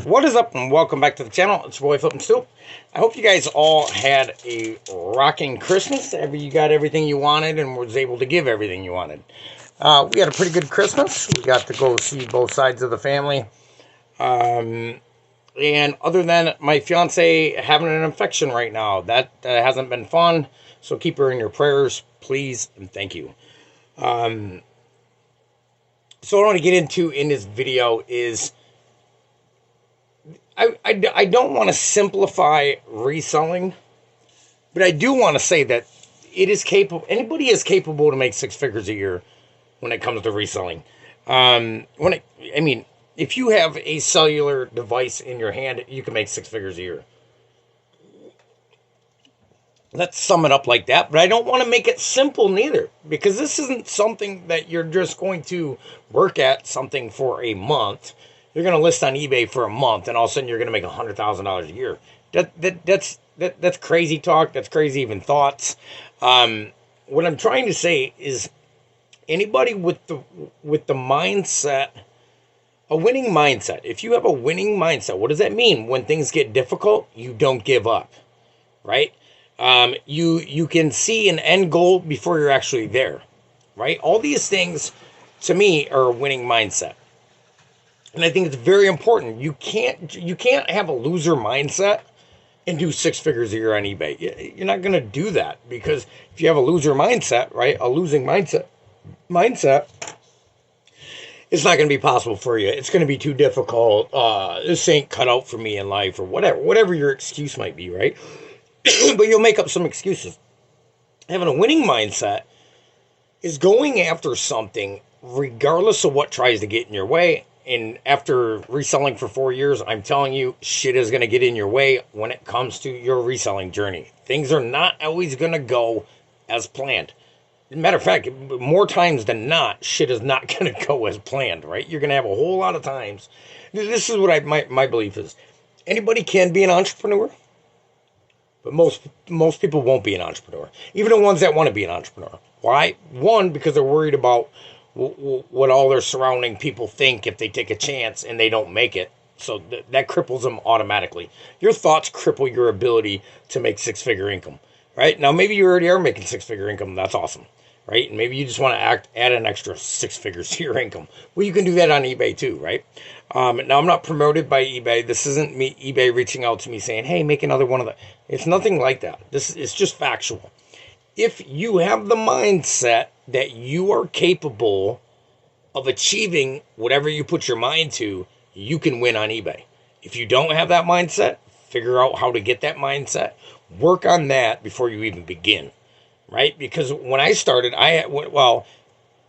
What is up, and welcome back to the channel. It's your boy Flippin' Stu. I hope you guys all had a rocking Christmas. You got everything you wanted and was able to give everything you wanted. We had a pretty good Christmas. We got to go see both sides of the family. And other than my fiance having an infection right now, that hasn't been fun. So keep her in your prayers, please, and thank you. So what I want to get into in this video is I don't want to simplify reselling, but I do want to say that it is capable. Anybody is capable to make six figures a year when it comes to reselling. If you have a cellular device in your hand, you can make six figures a year. Let's sum it up like that, but I don't want to make it simple neither, because this isn't something that you're just going to work at something for a month. You're going to list on eBay for a month, and all of a sudden you're going to make $100,000 a year. That's crazy talk. That's crazy even thoughts. What I'm trying to say is, anybody with the mindset, a winning mindset. If you have a winning mindset, what does that mean? When things get difficult, you don't give up, right? You can see an end goal before you're actually there, right? All these things, to me, are a winning mindset. And I think it's very important. You can't have a loser mindset and do six figures a year on eBay. You're not going to do that, because if you have a loser mindset, right, a losing mindset, it's not going to be possible for you. It's going to be too difficult. This ain't cut out for me in life, or whatever your excuse might be, right? But you'll make up some excuses. Having a winning mindset is going after something regardless of what tries to get in your way. And after reselling for 4 years, I'm telling you, shit is going to get in your way when it comes to your reselling journey. Things are not always going to go as planned. As a matter of fact, more times than not, shit is not going to go as planned, right? You're going to have a whole lot of times. This is what my belief is. Anybody can be an entrepreneur, but most people won't be an entrepreneur. Even the ones that want to be an entrepreneur. Why? One, because they're worried about what all their surrounding people think if they take a chance and they don't make it. So that cripples them automatically. Your thoughts cripple your ability to make six-figure income, right? Now, maybe you already are making six-figure income. That's awesome, right? And maybe you just want to add an extra six figures to your income. Well, you can do that on eBay too, right? Now, I'm not promoted by eBay. This isn't me, eBay reaching out to me saying, hey, make another one of the... It's nothing like that. It's just factual. If you have the mindset that you are capable of achieving whatever you put your mind to, you can win on eBay. If you don't have that mindset, figure out how to get that mindset. Work on that before you even begin, right? Because when I started, a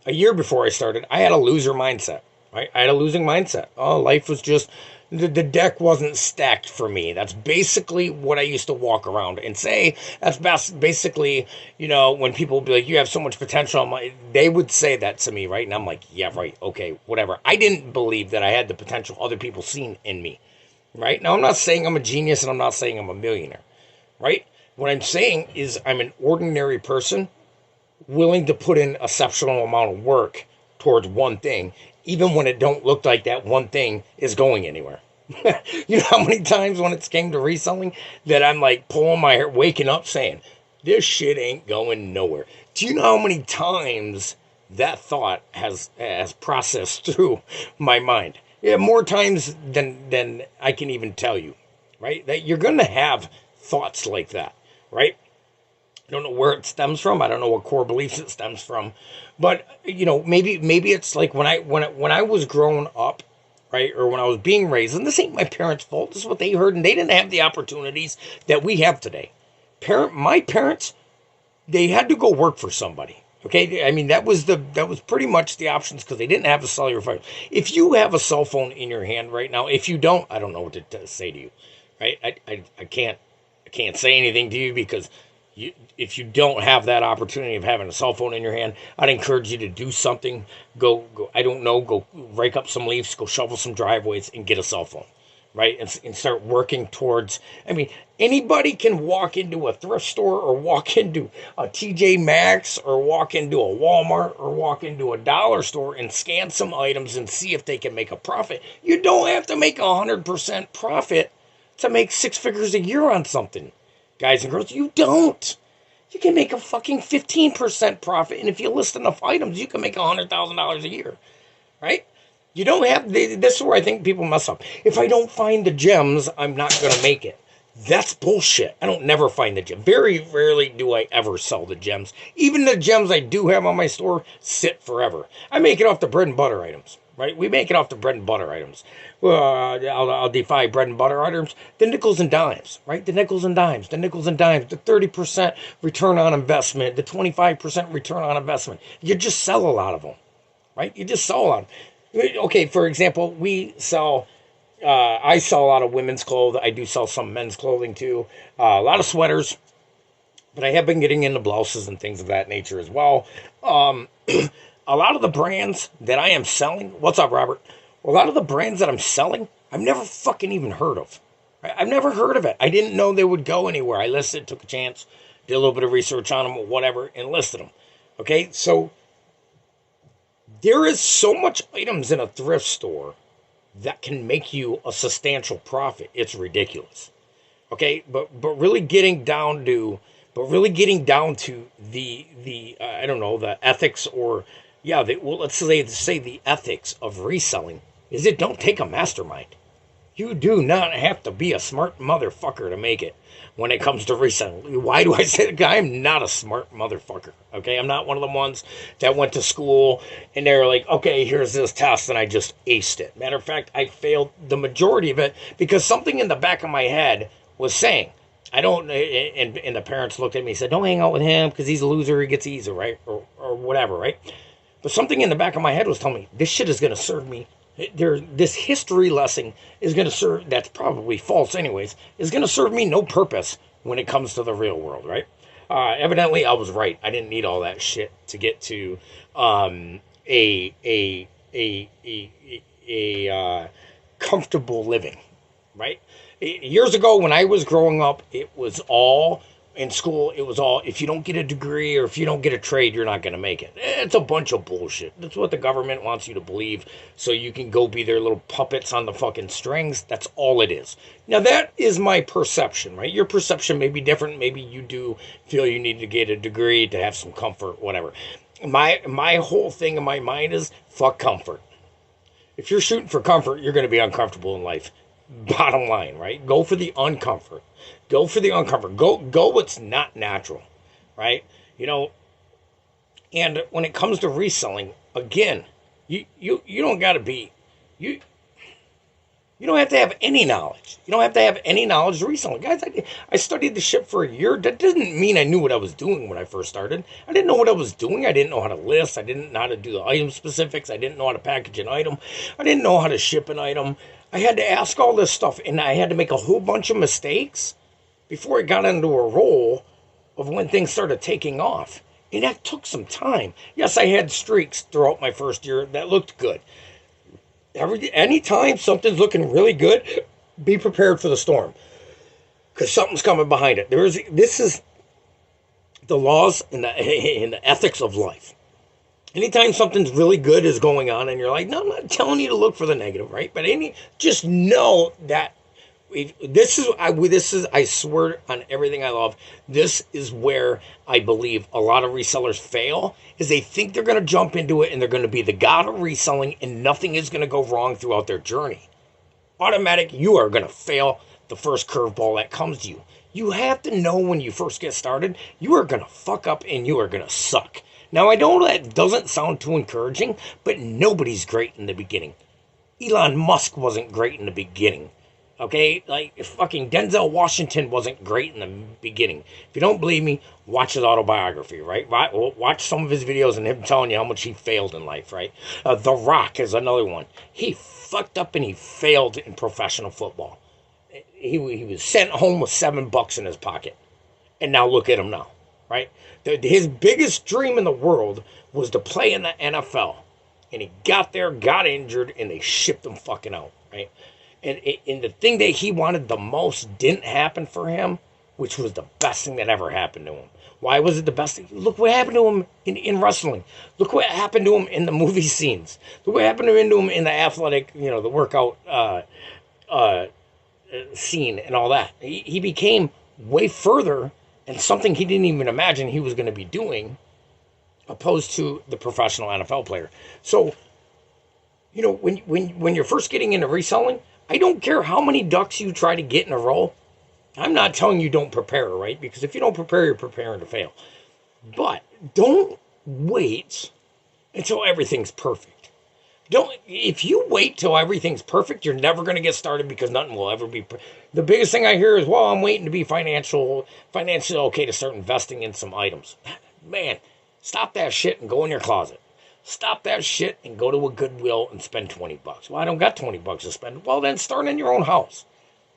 year before I started, I had a loser mindset, right? I had a losing mindset. Oh, life was just... The deck wasn't stacked for me. That's basically what I used to walk around and say. That's basically, when people would be like, you have so much potential. They would say that to me, right? And I'm like, yeah, right, okay, whatever. I didn't believe that I had the potential other people seen in me, right? Now, I'm not saying I'm a genius, and I'm not saying I'm a millionaire, right? What I'm saying is I'm an ordinary person willing to put in an exceptional amount of work towards one thing, even when it don't look like that one thing is going anywhere. You know how many times when it came to reselling that I'm like pulling my hair, waking up saying, this shit ain't going nowhere. Do you know how many times that thought has processed through my mind? Yeah, more times than I can even tell you, right? That you're going to have thoughts like that, right? I don't know where it stems from. I don't know what core beliefs it stems from. But, maybe it's like when I was growing up, right, or when I was being raised, and this ain't my parents' fault. This is what they heard, and they didn't have the opportunities that we have today. My parents, they had to go work for somebody. Okay, I mean that was pretty much the options, because they didn't have a cellular phone. If you have a cell phone in your hand right now, if you don't, I don't know what to say to you, right? I can't say anything to you, because if you don't have that opportunity of having a cell phone in your hand, I'd encourage you to do something. Go, I don't know, go rake up some leaves, go shovel some driveways, and get a cell phone, right? And start working towards, I mean, anybody can walk into a thrift store or walk into a TJ Maxx or walk into a Walmart or walk into a dollar store and scan some items and see if they can make a profit. You don't have to make 100% profit to make 6 figures a year on something, guys and girls. You don't. You can make a fucking 15% profit, and if you list enough items, you can make $100,000 a year, right? You don't have, this is where I think people mess up. If I don't find the gems, I'm not going to make it. That's bullshit. I don't never find the gem. Very rarely do I ever sell the gems. Even the gems I do have on my store sit forever. I make it off the bread and butter items, right? We make it off the bread and butter items. I'll defy bread and butter items. The nickels and dimes, right? The nickels and dimes, the 30% return on investment, the 25% return on investment. You just sell a lot of them, right? You just sell a lot. Okay, for example, I sell a lot of women's clothes. I do sell some men's clothing too. A lot of sweaters, but I have been getting into blouses and things of that nature as well. A lot of the brands that I am selling, what's up, Robert? A lot of the brands that I'm selling, I've never fucking even heard of. Right? I've never heard of it. I didn't know they would go anywhere. I listed, took a chance, did a little bit of research on them or whatever, and listed them. Okay, so there is so much items in a thrift store that can make you a substantial profit. It's ridiculous. Okay, but really getting down to the I don't know, the ethics, or let's say the ethics of reselling is it don't take a mastermind. You do not have to be a smart motherfucker to make it when it comes to reselling. Why do I say that? I'm not a smart motherfucker, okay? I'm not one of the ones that went to school and they're like, okay, here's this test, and I just aced it. Matter of fact, I failed the majority of it because something in the back of my head was saying, I don't, and the parents looked at me and said, don't hang out with him because he's a loser, he gets easy, right? Or whatever, right? But something in the back of my head was telling me, this shit is going to serve me. This history lesson is going to serve, that's probably false anyways, is going to serve me no purpose when it comes to the real world, right? Evidently, I was right. I didn't need all that shit to get to a comfortable living, right? Years ago, when I was growing up, it was all in school. It was all, if you don't get a degree or if you don't get a trade, you're not going to make it. It's a bunch of bullshit. That's what the government wants you to believe, so you can go be their little puppets on the fucking strings. That's all it is. Now, that is my perception, right? Your perception may be different. Maybe you do feel you need to get a degree to have some comfort, whatever. My whole thing in my mind is fuck comfort. If you're shooting for comfort, you're going to be uncomfortable in life. Bottom line, right? Go for the uncomfort. Go for the uncomfort. Go what's not natural, right? You know, and when it comes to reselling, again, you don't got to be, you don't have to have any knowledge. You don't have to have any knowledge to resell. Guys, I studied the shit for a year. That doesn't mean I knew what I was doing when I first started. I didn't know what I was doing. I didn't know how to list. I didn't know how to do the item specifics. I didn't know how to package an item. I didn't know how to ship an item. I had to ask all this stuff, and I had to make a whole bunch of mistakes before I got into a role of when things started taking off. And that took some time. Yes, I had streaks throughout my first year that looked good. Anytime something's looking really good, be prepared for the storm, because something's coming behind it. This is the laws and the ethics of life. Anytime something's really good is going on, and you're like, no, I'm not telling you to look for the negative, right? But just know that this is, I swear on everything I love, this is where I believe a lot of resellers fail, is they think they're going to jump into it and they're going to be the god of reselling and nothing is going to go wrong throughout their journey. Automatic, you are going to fail the first curveball that comes to you. You have to know when you first get started, you are going to fuck up and you are going to suck. Now, I know that doesn't sound too encouraging, but nobody's great in the beginning. Elon Musk wasn't great in the beginning. Okay, like fucking Denzel Washington wasn't great in the beginning. If you don't believe me, watch his autobiography, right? Watch some of his videos and him telling you how much he failed in life, right? The Rock is another one. He fucked up and he failed in professional football. He was sent home with $7 in his pocket, and now look at him now, right? His biggest dream in the world was to play in the NFL, and he got there, got injured, and they shipped him fucking out, right? And the thing that he wanted the most didn't happen for him, which was the best thing that ever happened to him. Why was it the best thing? Look what happened to him in wrestling. Look what happened to him in the movie scenes. Look what happened to him in the athletic, the workout uh, scene and all that. He became way further and something he didn't even imagine he was going to be doing, opposed to the professional NFL player. So, when you're first getting into reselling, I don't care how many ducks you try to get in a row. I'm not telling you don't prepare, right? Because if you don't prepare, you're preparing to fail. But don't wait until everything's perfect. If you wait till everything's perfect, you're never going to get started because nothing will ever be. The biggest thing I hear is, well, I'm waiting to be financially okay to start investing in some items. Man, stop that shit and go in your closet. Stop that shit and go to a Goodwill and spend $20. Well, I don't got $20 to spend. Well, then start in your own house,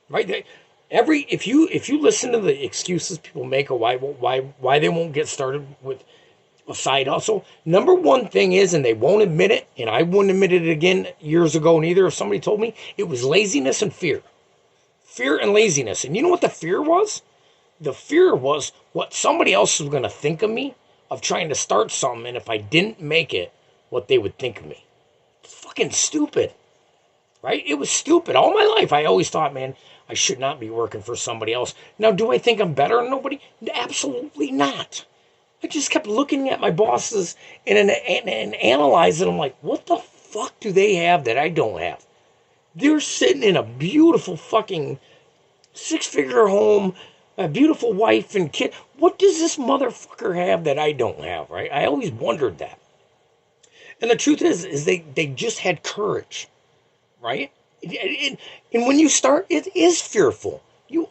right? If you listen to the excuses people make of why they won't get started with a side hustle, number one thing is, and they won't admit it, and I wouldn't admit it again years ago neither if somebody told me, it was laziness and fear. Fear and laziness. And you know what the fear was? The fear was what somebody else was going to think of me, of trying to start something, and if I didn't make it, what they would think of me. It's fucking stupid, right? It was stupid. All my life, I always thought, man, I should not be working for somebody else. Now, do I think I'm better than nobody? Absolutely not. I just kept looking at my bosses and analyzing them like, what the fuck do they have that I don't have? They're sitting in a beautiful fucking 6-figure home, a beautiful wife and kid. What does this motherfucker have that I don't have, right? I always wondered that. And the truth is they just had courage, right? And when you start, it is fearful. You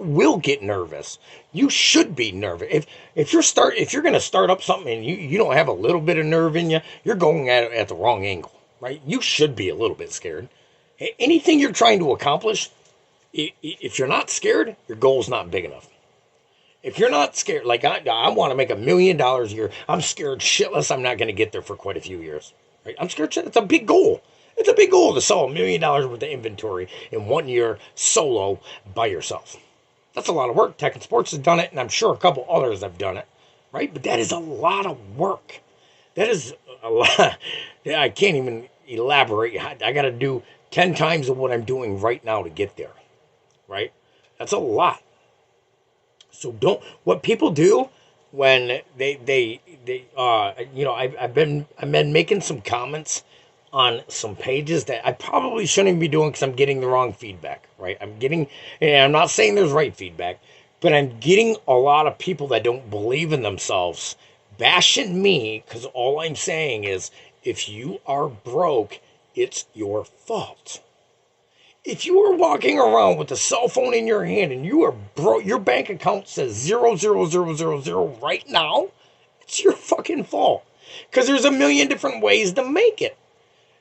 will get nervous. You should be nervous. If you're gonna start up something and you don't have a little bit of nerve in you, you're going at it at the wrong angle, right? You should be a little bit scared. Anything you're trying to accomplish, if you're not scared, your goal's not big enough. If you're not scared, like I want to make $1 million a year, I'm scared shitless I'm not going to get there for quite a few years. Right? I'm scared. It's a big goal. It's a big goal to sell $1 million worth of inventory in 1 year solo by yourself. That's a lot of work. Tech and Sports has done it, and I'm sure a couple others have done it. Right? But that is a lot of work. That is a lot. I can't even elaborate. I got to do 10 times of what I'm doing right now to get there. Right? That's a lot. So what people do when I've been making some comments on some pages that I probably shouldn't be doing because I'm getting the wrong feedback, right? And I'm not saying there's right feedback, but I'm getting a lot of people that don't believe in themselves bashing me because all I'm saying is if you are broke, it's your fault. If you are walking around with a cell phone in your hand and you are broke, your bank account says 00000 right now, it's your fucking fault. Because there's a million different ways to make it.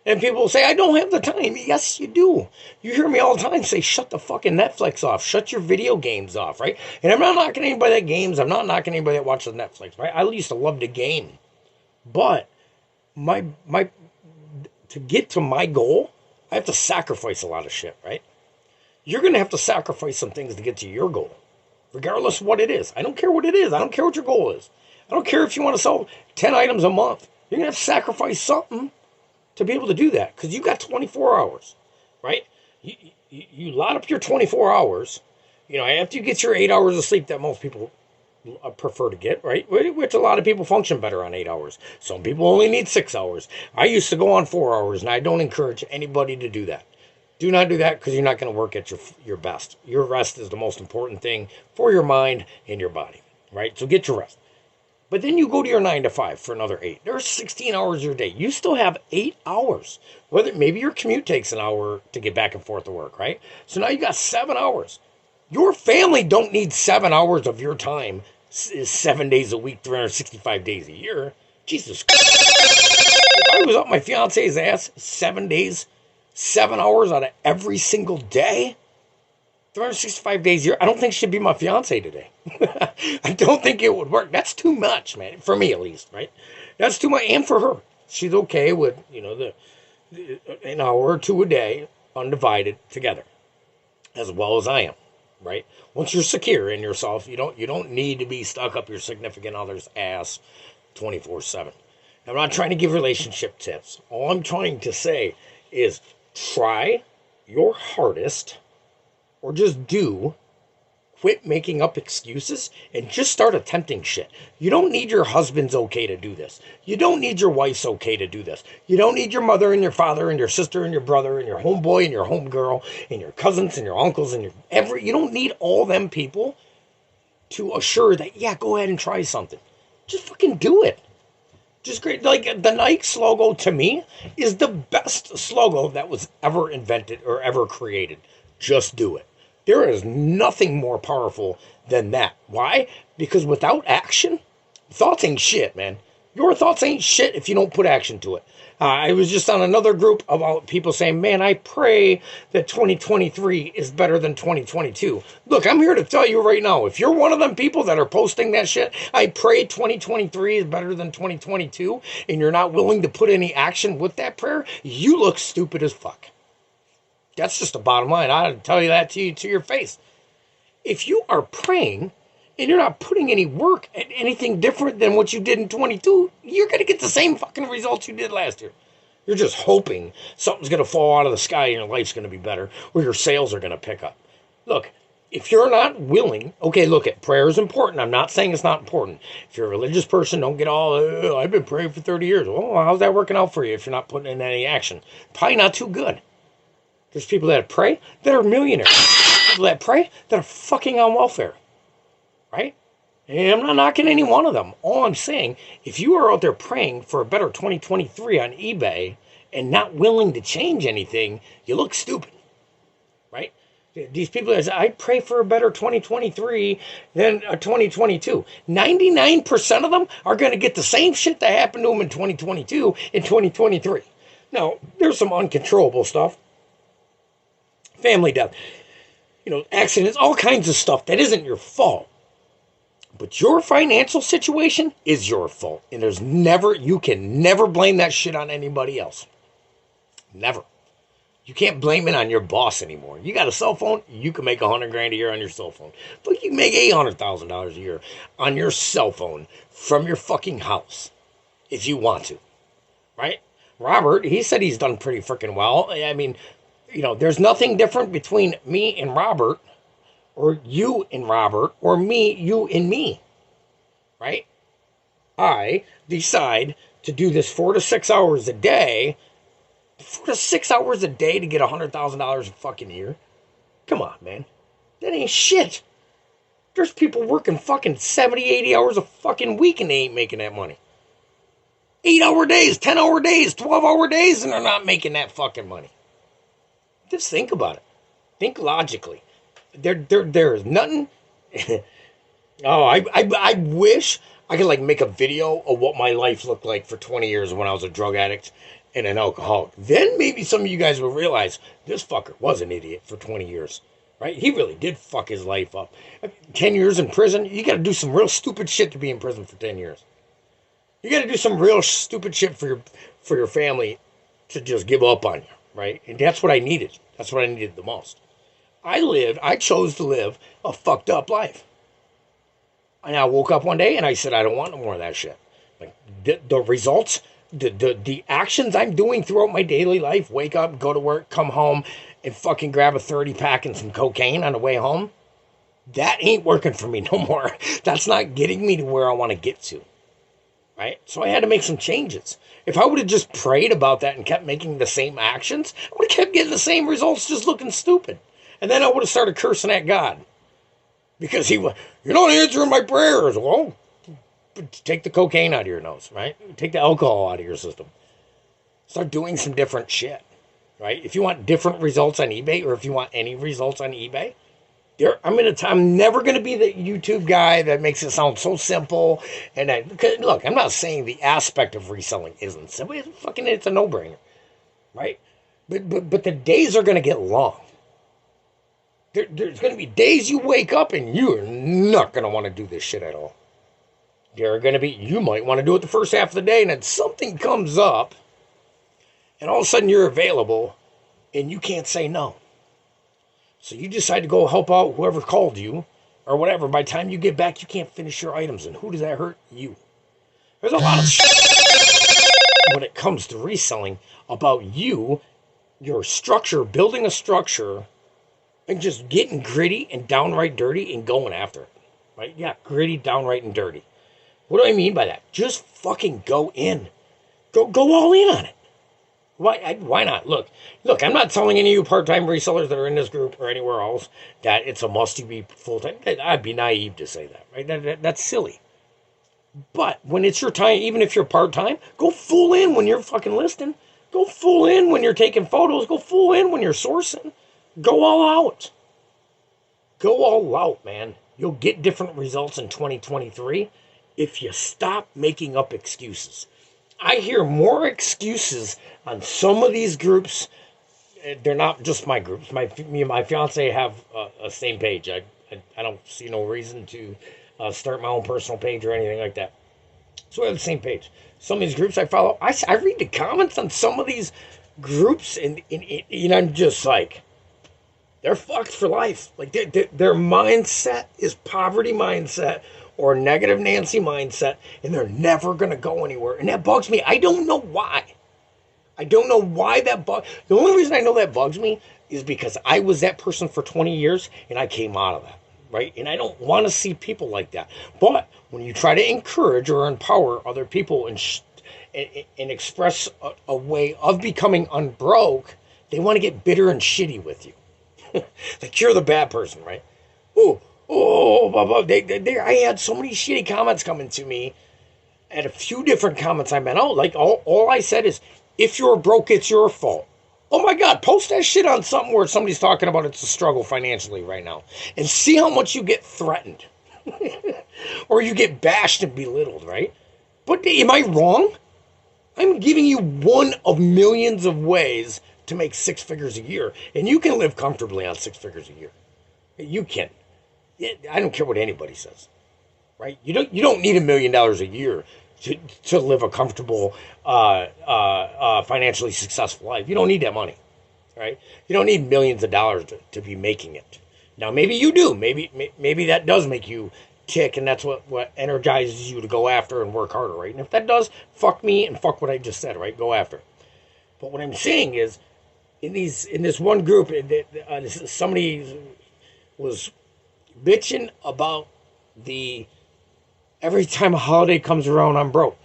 And people say, I don't have the time. Yes, you do. You hear me all the time say, shut the fucking Netflix off. Shut your video games off, right? And I'm not knocking anybody that games. I'm not knocking anybody that watches Netflix, right? I used to love to game. But to get to my goal, I have to sacrifice a lot of shit, right? You're going to have to sacrifice some things to get to your goal, regardless of what it is. I don't care what it is. I don't care what your goal is. I don't care if you want to sell 10 items a month. You're going to have to sacrifice something to be able to do that because you've got 24 hours, right? You lot up your 24 hours, after you get your 8 hours of sleep that most people prefer to get, right? Which a lot of people function better on 8 hours. Some people only need 6 hours. I used to go on 4 hours, and I don't encourage anybody to do that. Do not do that because you're not going to work at your best. Your rest is the most important thing for your mind and your body, right? So get your rest. But then you go to your 9 to 5 for another 8. There's 16 hours a day. You still have 8 hours. Maybe your commute takes an hour to get back and forth to work, right? So now you got 7 hours. Your family don't need 7 hours of your time 7 days a week, 365 days a year. Jesus Christ. If I was up my fiance's ass 7 days, 7 hours out of every single day, 365 days a year, I don't think she'd be my fiance today. I don't think it would work. That's too much, man. For me, at least, right? That's too much. And for her. She's okay with, an hour or two a day. undivided together, as well as I am, right? Once you're secure in yourself, you don't need to be stuck up your significant other's ass 24/7. I'm not trying to give relationship tips. All I'm trying to say is try your hardest, or just do. Quit making up excuses and just start attempting shit. You don't need your husband's okay to do this. You don't need your wife's okay to do this. You don't need your mother and your father and your sister and your brother and your homeboy and your homegirl and your cousins and your uncles and you don't need all them people to assure that, yeah, go ahead and try something. Just fucking do it. Just great. Like, the Nike's logo to me is the best logo that was ever invented or ever created. Just do it. There is nothing more powerful than that. Why? Because without action, thoughts ain't shit, man. Your thoughts ain't shit if you don't put action to it. I was just on another group about people saying, man, I pray that 2023 is better than 2022. Look, I'm here to tell you right now, if you're one of them people that are posting that shit, I pray 2023 is better than 2022, and you're not willing to put any action with that prayer, you look stupid as fuck. That's just the bottom line. I'll tell you that to your face. If you are praying and you're not putting any work at anything different than what you did in 22, you're going to get the same fucking results you did last year. You're just hoping something's going to fall out of the sky and your life's going to be better, or your sales are going to pick up. Look, if you're not willing, okay, look, prayer is important. I'm not saying it's not important. If you're a religious person, don't get all, oh, I've been praying for 30 years. Well, how's that working out for you if you're not putting in any action? Probably not too good. There's people that pray that are millionaires. People that pray that are fucking on welfare. Right? And I'm not knocking any one of them. All I'm saying, if you are out there praying for a better 2023 on eBay and not willing to change anything, you look stupid. Right? These people that say, I pray for a better 2023 than a 2022. 99% of them are going to get the same shit that happened to them in 2022 in 2023. Now, there's some uncontrollable stuff. Family death, accidents, all kinds of stuff that isn't your fault. But your financial situation is your fault. And you can never blame that shit on anybody else. Never. You can't blame it on your boss anymore. You got a cell phone, you can make $100,000 a year on your cell phone. But you can make $800,000 a year on your cell phone from your fucking house if you want to. Right? Robert, he said he's done pretty freaking well. I mean, there's nothing different between me and Robert, or you and Robert, or me, you, and me, right? I decide to do this 4 to 6 hours a day, 4 to 6 hours a day to get $100,000 a fucking year. Come on, man. That ain't shit. There's people working fucking 70, 80 hours a fucking week and they ain't making that money. 8-hour days, 10-hour days, 12-hour days, and they're not making that fucking money. Just think about it. Think logically. There is nothing. I wish I could make a video of what my life looked like for 20 years when I was a drug addict and an alcoholic. Then maybe some of you guys will realize this fucker was an idiot for 20 years. Right? He really did fuck his life up. 10 years in prison, you got to do some real stupid shit to be in prison for 10 years. You got to do some real stupid shit for your family to just give up on you. Right? And that's what I needed. That's what I needed the most. I chose to live a fucked up life. And I woke up one day and I said, I don't want no more of that shit. The results, the actions I'm doing throughout my daily life, wake up, go to work, come home, and fucking grab a 30-pack and some cocaine on the way home, that ain't working for me no more. That's not getting me to where I want to get to. Right? So I had to make some changes. If I would have just prayed about that and kept making the same actions, I would have kept getting the same results, just looking stupid. And then I would have started cursing at God. Because you're not answering my prayers. Well, take the cocaine out of your nose, right? Take the alcohol out of your system. Start doing some different shit, right? If you want different results on eBay, or if you want any results on eBay, I'm never going to be the YouTube guy that makes it sound so simple. And look, I'm not saying the aspect of reselling isn't simple. It's a no-brainer, right? But the days are going to get long. There's going to be days you wake up and you're not going to want to do this shit at all. You might want to do it the first half of the day, and then something comes up, and all of a sudden you're available, and you can't say no. So you decide to go help out whoever called you or whatever. By the time you get back, you can't finish your items. And who does that hurt? You. There's a lot of shit when it comes to reselling about you, your structure, building a structure, and just getting gritty and downright dirty and going after it. Right? Yeah, gritty, downright, and dirty. What do I mean by that? Just fucking go in. Go all in on it. Why not? Look, I'm not telling any of you part-time resellers that are in this group or anywhere else that it's a must to be full-time. I'd be naive to say that, right? That's silly. But when it's your time, even if you're part-time, go full in when you're fucking listing. Go full in when you're taking photos. Go full in when you're sourcing. Go all out. Go all out, man. You'll get different results in 2023 if you stop making up excuses. I hear more excuses on some of these groups. They're not just my groups. Me and my fiance have a same page. I don't see no reason to start my own personal page or anything like that. So we have the same page. Some of these groups I follow, I read the comments on some of these groups, and I'm just like, they're fucked for life. Like their mindset is poverty mindset or negative Nancy mindset, and they're never going to go anywhere. And that bugs me. I don't know why. That bugs. The only reason I know that bugs me is because I was that person for 20 years, and I came out of that, right? And I don't want to see people like that. But when you try to encourage or empower other people and express a way of becoming unbroke, they want to get bitter and shitty with you. Like you're the bad person, right? Blah, blah. I had so many shitty comments coming to me. At a few different comments I meant, like all I said is, if you're broke, it's your fault. Oh my God, post that shit on something where somebody's talking about it's a struggle financially right now. And see how much you get threatened. Or you get bashed and belittled, right? But am I wrong? I'm giving you one of millions of ways to make 6 figures a year. And you can live comfortably on 6 figures a year. You can. I don't care what anybody says, right? You don't need $1 million a year to live a comfortable, financially successful life. You don't need that money, right? You don't need millions of dollars to be making it. Now, maybe you do. Maybe that does make you tick, and that's what energizes you to go after and work harder, right? And if that does, fuck me and fuck what I just said, right? Go after. But what I'm saying is, in this one group, somebody was bitching about every time a holiday comes around, I'm broke.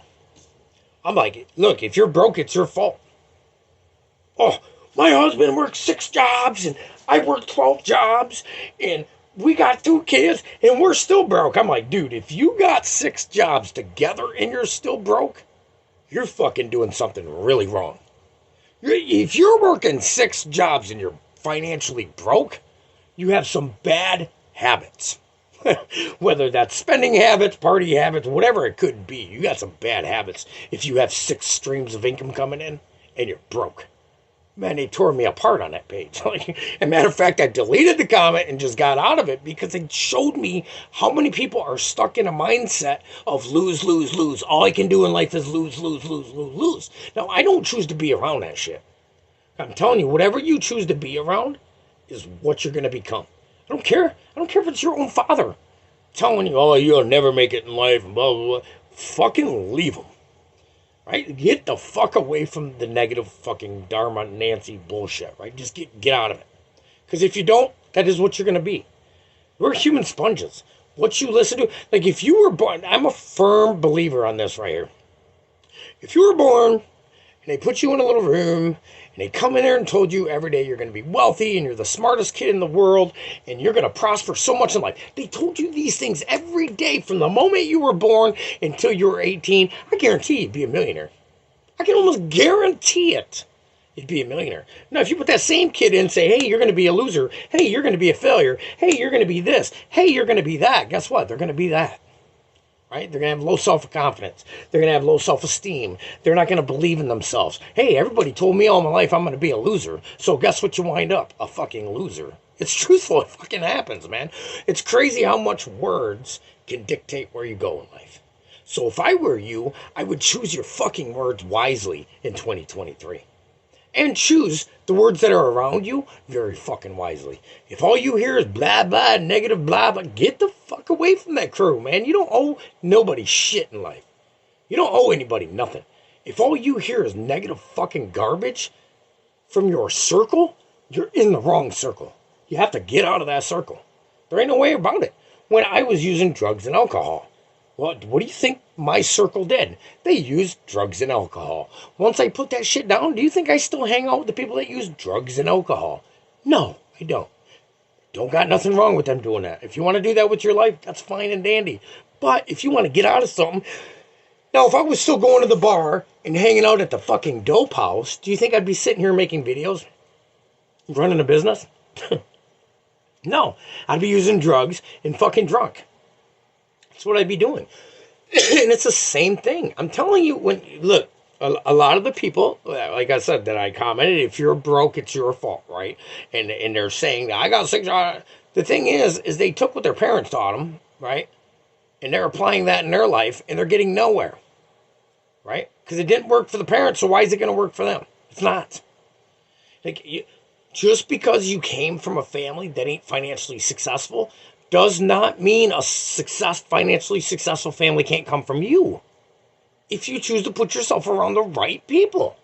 I'm like, look, if you're broke, it's your fault. Oh, my husband worked 6 jobs and I worked 12 jobs and we got 2 kids and we're still broke. I'm like, dude, if you got 6 jobs together and you're still broke, you're fucking doing something really wrong. If you're working 6 jobs and you're financially broke, you have some bad habits. Whether that's spending habits, party habits, whatever it could be, you got some bad habits if you have 6 streams of income coming in and you're broke. Man, they tore me apart on that page. As a matter of fact, I deleted the comment and just got out of it because it showed me how many people are stuck in a mindset of lose, lose, lose. All I can do in life is lose, lose, lose, lose, lose. Now, I don't choose to be around that shit. I'm telling you, whatever you choose to be around is what you're going to become. I don't care. I don't care if it's your own father telling you, oh, you'll never make it in life, and blah, blah, blah. Fucking leave them. Right? Get the fuck away from the negative fucking Dharma Nancy bullshit, right? Just get out of it. Because if you don't, that is what you're going to be. We're human sponges. What you listen to, like if you were born, I'm a firm believer on this right here. If you were born and they put you in a little room and they come in there and told you every day you're going to be wealthy and you're the smartest kid in the world and you're going to prosper so much in life. They told you these things every day from the moment you were born until you were 18. I guarantee you'd be a millionaire. I can almost guarantee it. You'd be a millionaire. Now, if you put that same kid in and say, hey, you're going to be a loser. Hey, you're going to be a failure. Hey, you're going to be this. Hey, you're going to be that. Guess what? They're going to be that. Right? They're going to have low self-confidence. They're going to have low self-esteem. They're not going to believe in themselves. Hey, everybody told me all my life I'm going to be a loser. So guess what you wind up? A fucking loser. It's truthful. It fucking happens, man. It's crazy how much words can dictate where you go in life. So if I were you, I would choose your fucking words wisely in 2023. And choose the words that are around you very fucking wisely. If all you hear is blah, blah, negative, blah, blah, get the fuck away from that crew, man. You don't owe nobody shit in life. You don't owe anybody nothing. If all you hear is negative fucking garbage from your circle, you're in the wrong circle. You have to get out of that circle. There ain't no way about it. When I was using drugs and alcohol, what do you think my circle did? They used drugs and alcohol. Once I put that shit down, do you think I still hang out with the people that use drugs and alcohol? No, I don't. Don't got nothing wrong with them doing that. If you want to do that with your life, that's fine and dandy. But if you want to get out of something... Now, if I was still going to the bar and hanging out at the fucking dope house, do you think I'd be sitting here making videos? Running a business? No. I'd be using drugs and fucking drunk. That's what I'd be doing. And it's the same thing. I'm telling you, look, a lot of the people, like I said, that I commented, if you're broke, it's your fault, right? And they're saying, I got $6. The thing is they took what their parents taught them, right? And they're applying that in their life, and they're getting nowhere, right? Because it didn't work for the parents, so why is it going to work for them? It's not. Just because you came from a family that ain't financially successful does not mean a financially successful family can't come from you. If you choose to put yourself around the right people.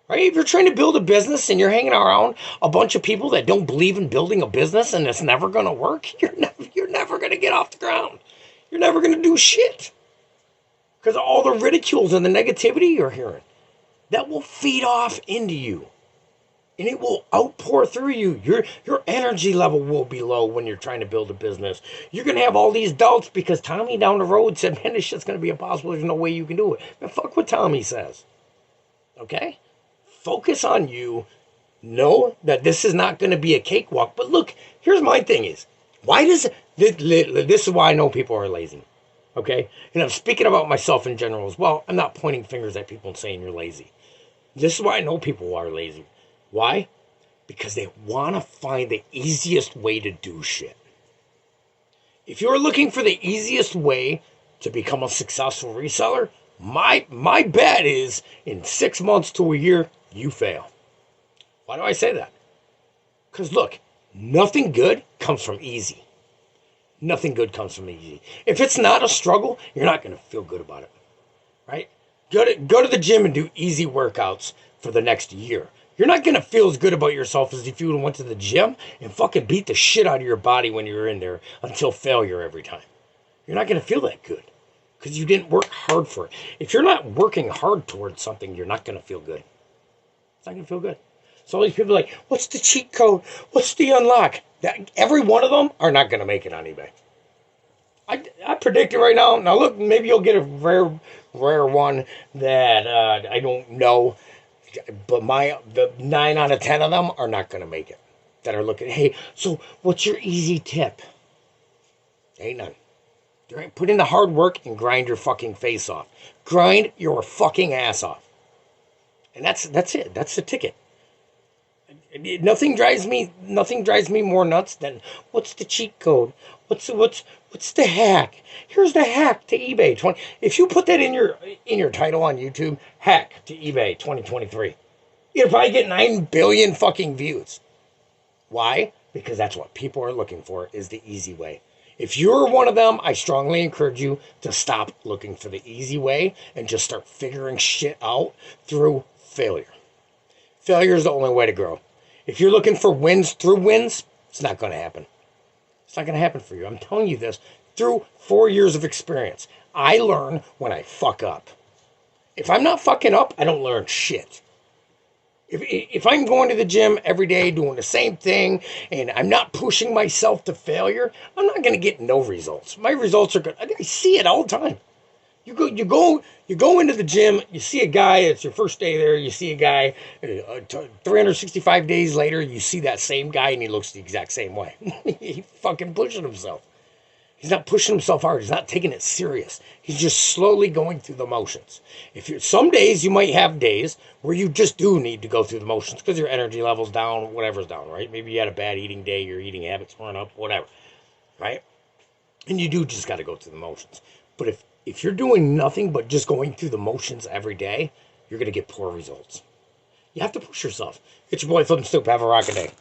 Right? If you're trying to build a business and you're hanging around a bunch of people that don't believe in building a business and it's never going to work, you're never going to get off the ground. You're never going to do shit. Because of all the ridicules and the negativity you're hearing. That will feed off into you. And it will outpour through you. Your energy level will be low when you're trying to build a business. You're going to have all these doubts because Tommy down the road said, man, this shit's going to be impossible. There's no way you can do it. Man, fuck what Tommy says. Okay? Focus on you. Know that this is not going to be a cakewalk. But look, here's my thing is, why does this is why I know people are lazy. Okay? And I'm speaking about myself in general as well. I'm not pointing fingers at people and saying you're lazy. This is why I know people are lazy. Why? Because they want to find the easiest way to do shit. If you're looking for the easiest way to become a successful reseller, my bet is in 6 months to a year, you fail. Why do I say that? Because look, nothing good comes from easy. Nothing good comes from easy. If it's not a struggle, you're not going to feel good about it. Right? Go to the gym and do easy workouts for the next year. You're not going to feel as good about yourself as if you went to the gym and fucking beat the shit out of your body when you were in there until failure every time. You're not going to feel that good because you didn't work hard for it. If you're not working hard towards something, you're not going to feel good. It's not going to feel good. So all these people are like, what's the cheat code? What's the unlock? Every one of them are not going to make it on eBay. I predict it right now. Now look, maybe you'll get a rare one that I don't know. But the 9 out of 10 of them are not going to make it. That are looking, hey, so what's your easy tip? Ain't none. Put in the hard work and grind your fucking face off. Grind your fucking ass off. And that's it. That's the ticket. Nothing drives me more nuts than what's the cheat code? What's the hack? Here's the hack to eBay. If you put that in your title on YouTube, hack to eBay 2023, you'll probably get 9 billion fucking views. Why? Because that's what people are looking for, is the easy way. If you're one of them, I strongly encourage you to stop looking for the easy way and just start figuring shit out through failure. Failure is the only way to grow. If you're looking for wins through wins, it's not going to happen. It's not going to happen for you. I'm telling you this through 4 years of experience. I learn when I fuck up. If I'm not fucking up, I don't learn shit. If I'm going to the gym every day doing the same thing and I'm not pushing myself to failure, I'm not going to get no results. My results are good. I see it all the time. You go into the gym, you see a guy, it's your first day there, you see a guy, 365 days later, you see that same guy and he looks the exact same way. He's fucking pushing himself. He's not pushing himself hard. He's not taking it serious. He's just slowly going through the motions. Some days you might have days where you just do need to go through the motions because your energy level's down, whatever's down, right? Maybe you had a bad eating day, your eating habits weren't up, whatever, right? And you do just got to go through the motions. But if you're doing nothing but just going through the motions every day, you're going to get poor results. You have to push yourself. It's your boy Flip and Stoop. Have a rockin' day.